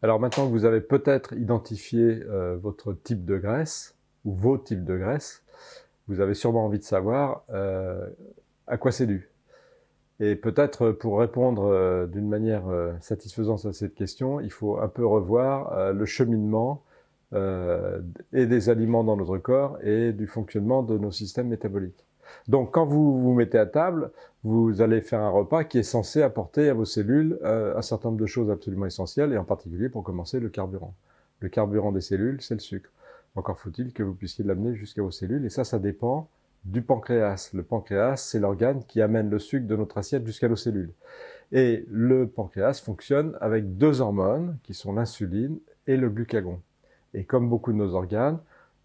Alors maintenant que vous avez peut-être identifié votre type de graisse, ou vos types de graisse, vous avez sûrement envie de savoir à quoi c'est dû. Et peut-être pour répondre d'une manière satisfaisante à cette question, il faut un peu revoir le cheminement et des aliments dans notre corps et du fonctionnement de nos systèmes métaboliques. Donc quand vous vous mettez à table, vous allez faire un repas qui est censé apporter à vos cellules un certain nombre de choses absolument essentielles, et en particulier pour commencer le carburant. Le carburant des cellules, c'est le sucre. Encore faut-il que vous puissiez l'amener jusqu'à vos cellules, et ça dépend du pancréas. Le pancréas, c'est l'organe qui amène le sucre de notre assiette jusqu'à nos cellules. Et le pancréas fonctionne avec deux hormones, qui sont l'insuline et le glucagon. Et comme beaucoup de nos organes,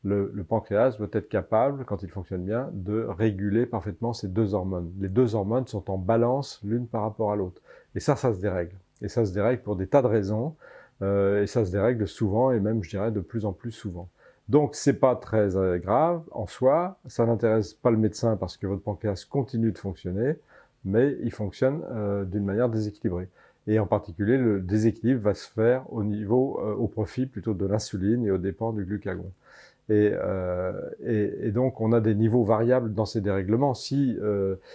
le pancréas doit être capable, quand il fonctionne bien, de réguler parfaitement ces deux hormones. Les deux hormones sont en balance l'une par rapport à l'autre. Et ça se dérègle. Et ça se dérègle pour des tas de raisons. Et ça se dérègle souvent, et même, je dirais, de plus en plus souvent. Donc, c'est pas très grave en soi. Ça n'intéresse pas le médecin parce que votre pancréas continue de fonctionner, mais il fonctionne d'une manière déséquilibrée. Et en particulier, le déséquilibre va se faire au profit plutôt de l'insuline et aux dépens du glucagon. Et donc, on a des niveaux variables dans ces dérèglements. Si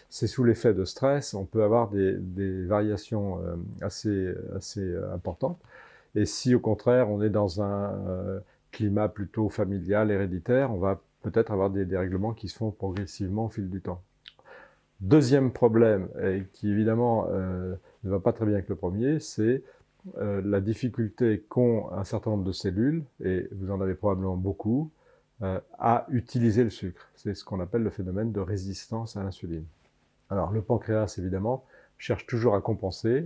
c'est sous l'effet de stress, on peut avoir des variations assez importantes. Et si, au contraire, on est dans un climat plutôt familial, héréditaire, on va peut-être avoir des dérèglements qui se font progressivement au fil du temps. Deuxième problème, et qui évidemment ne va pas très bien avec le premier, c'est la difficulté qu'ont un certain nombre de cellules, et vous en avez probablement beaucoup, à utiliser le sucre. C'est ce qu'on appelle le phénomène de résistance à l'insuline. Alors le pancréas, évidemment, cherche toujours à compenser,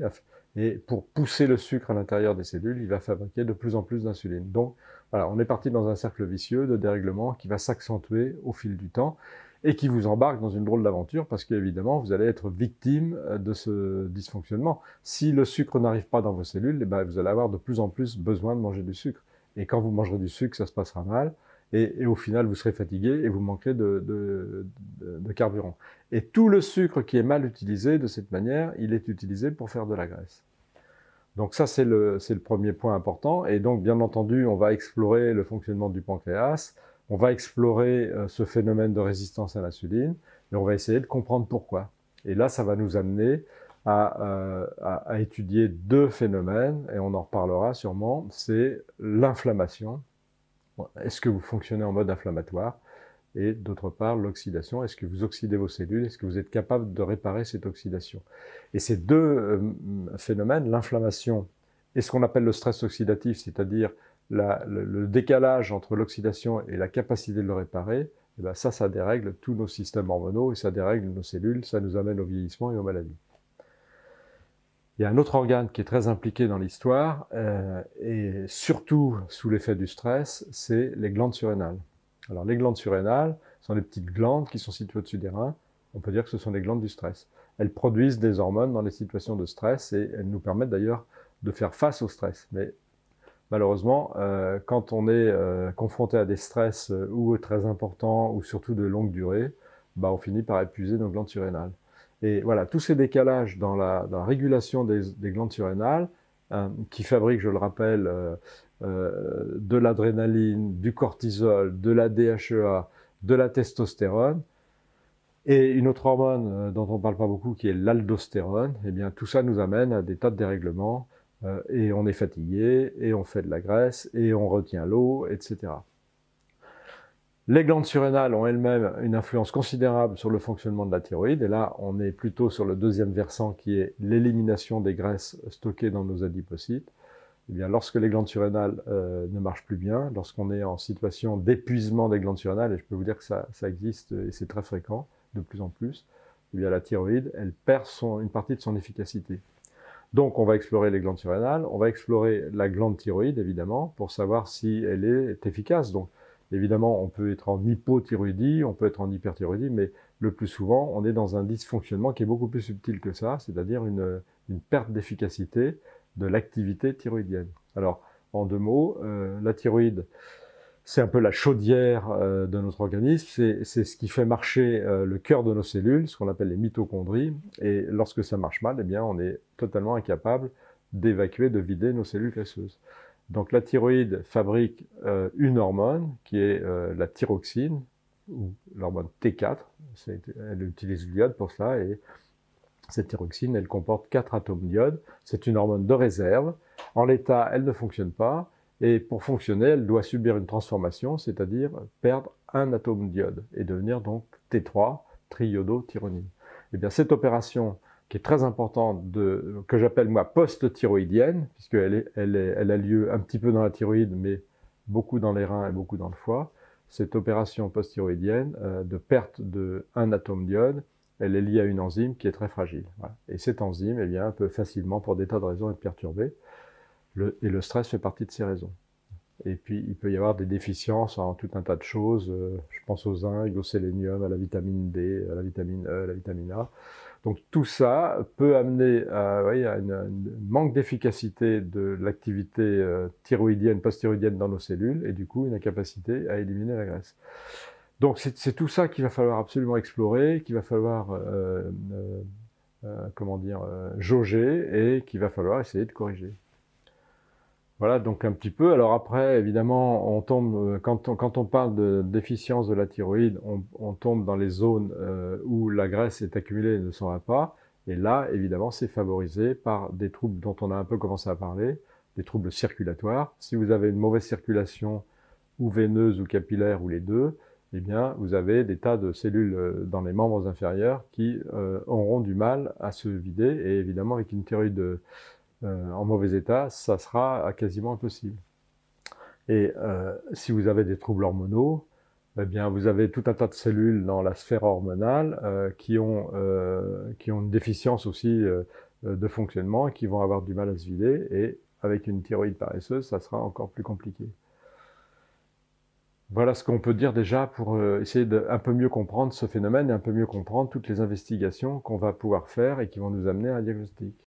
et pour pousser le sucre à l'intérieur des cellules, il va fabriquer de plus en plus d'insuline. Donc voilà, on est parti dans un cercle vicieux de dérèglement qui va s'accentuer au fil du temps, et qui vous embarque dans une drôle d'aventure, parce qu'évidemment, vous allez être victime de ce dysfonctionnement. Si le sucre n'arrive pas dans vos cellules, eh ben, vous allez avoir de plus en plus besoin de manger du sucre. Et quand vous mangerez du sucre, ça se passera mal, et au final, vous serez fatigué et vous manquerez de carburant. Et tout le sucre qui est mal utilisé de cette manière, il est utilisé pour faire de la graisse. Donc ça, c'est le premier point important. Et donc, bien entendu, on va explorer le fonctionnement du pancréas, on va explorer ce phénomène de résistance à l'insuline, et on va essayer de comprendre pourquoi. Et là, ça va nous amener à étudier deux phénomènes, et on en reparlera sûrement, c'est l'inflammation. Est-ce que vous fonctionnez en mode inflammatoire? Et d'autre part, l'oxydation. Est-ce que vous oxydez vos cellules? Est-ce que vous êtes capable de réparer cette oxydation? Et ces deux phénomènes, l'inflammation et ce qu'on appelle le stress oxydatif, c'est-à-dire le décalage entre l'oxydation et la capacité de le réparer, et bien ça dérègle tous nos systèmes hormonaux et ça dérègle nos cellules, ça nous amène au vieillissement et aux maladies. Il y a un autre organe qui est très impliqué dans l'histoire, et surtout sous l'effet du stress, c'est les glandes surrénales. Alors les glandes surrénales sont des petites glandes qui sont situées au-dessus des reins. On peut dire que ce sont des glandes du stress. Elles produisent des hormones dans les situations de stress et elles nous permettent d'ailleurs de faire face au stress. Mais malheureusement, quand on est confronté à des stress ou très importants ou surtout de longue durée, bah, on finit par épuiser nos glandes surrénales. Et voilà, tous ces décalages dans la régulation des glandes surrénales, qui fabriquent, je le rappelle, de l'adrénaline, du cortisol, de la DHEA, de la testostérone, et une autre hormone dont on ne parle pas beaucoup, qui est l'aldostérone, eh bien tout ça nous amène à des tas de dérèglements, et on est fatigué, et on fait de la graisse, et on retient l'eau, etc. Les glandes surrénales ont elles-mêmes une influence considérable sur le fonctionnement de la thyroïde, et là on est plutôt sur le deuxième versant qui est l'élimination des graisses stockées dans nos adipocytes. Eh bien, lorsque les glandes surrénales ne marchent plus bien, lorsqu'on est en situation d'épuisement des glandes surrénales, et je peux vous dire que ça existe et c'est très fréquent, de plus en plus, eh bien, la thyroïde, elle perd une partie de son efficacité. Donc, on va explorer les glandes surrénales, on va explorer la glande thyroïde, évidemment, pour savoir si elle est efficace. Donc, évidemment, on peut être en hypothyroïdie, on peut être en hyperthyroïdie, mais le plus souvent, on est dans un dysfonctionnement qui est beaucoup plus subtil que ça, c'est-à-dire une perte d'efficacité de l'activité thyroïdienne. Alors, en deux mots, la thyroïde, c'est un peu la chaudière de notre organisme, c'est ce qui fait marcher le cœur de nos cellules, ce qu'on appelle les mitochondries, et lorsque ça marche mal, eh bien, on est totalement incapable d'évacuer, de vider nos cellules graisseuses. Donc la thyroïde fabrique une hormone qui est la thyroxine, ou l'hormone T4. Elle utilise l'iode pour ça, et cette thyroxine, elle comporte 4 atomes d'iode. C'est une hormone de réserve. En l'état, elle ne fonctionne pas, et pour fonctionner, elle doit subir une transformation, c'est-à-dire perdre un atome d'iode et devenir donc T3, triiodothyronine. Eh bien, cette opération, qui est très importante, que j'appelle moi post-thyroïdienne, puisqu'elle a lieu un petit peu dans la thyroïde, mais beaucoup dans les reins et beaucoup dans le foie, cette opération post-thyroïdienne de perte d'un atome d'iode, elle est liée à une enzyme qui est très fragile. Voilà. Et cette enzyme, eh bien, peut facilement, pour des tas de raisons, être perturbée. Et le stress fait partie de ces raisons. Et puis, il peut y avoir des déficiences en tout un tas de choses. Je pense au zinc, au sélénium, à la vitamine D, à la vitamine E, à la vitamine A. Donc, tout ça peut amener à un manque d'efficacité de l'activité thyroïdienne, post-thyroïdienne dans nos cellules, et du coup, une incapacité à éliminer la graisse. Donc, c'est tout ça qu'il va falloir absolument explorer, qu'il va falloir jauger, et qu'il va falloir essayer de corriger. Voilà, donc un petit peu. Alors après, évidemment, on tombe, quand on parle de déficience de la thyroïde, on tombe dans les zones où la graisse est accumulée et ne s'en va pas. Et là, évidemment, c'est favorisé par des troubles dont on a un peu commencé à parler, des troubles circulatoires. Si vous avez une mauvaise circulation, ou veineuse ou capillaire, ou les deux, eh bien, vous avez des tas de cellules dans les membres inférieurs qui auront du mal à se vider. Et évidemment, avec une thyroïde en mauvais état, ça sera quasiment impossible. Et si vous avez des troubles hormonaux, eh bien, vous avez tout un tas de cellules dans la sphère hormonale qui ont une déficience aussi de fonctionnement et qui vont avoir du mal à se vider. Et avec une thyroïde paresseuse, ça sera encore plus compliqué. Voilà ce qu'on peut dire déjà pour essayer d'un peu mieux comprendre ce phénomène et un peu mieux comprendre toutes les investigations qu'on va pouvoir faire et qui vont nous amener à un diagnostic.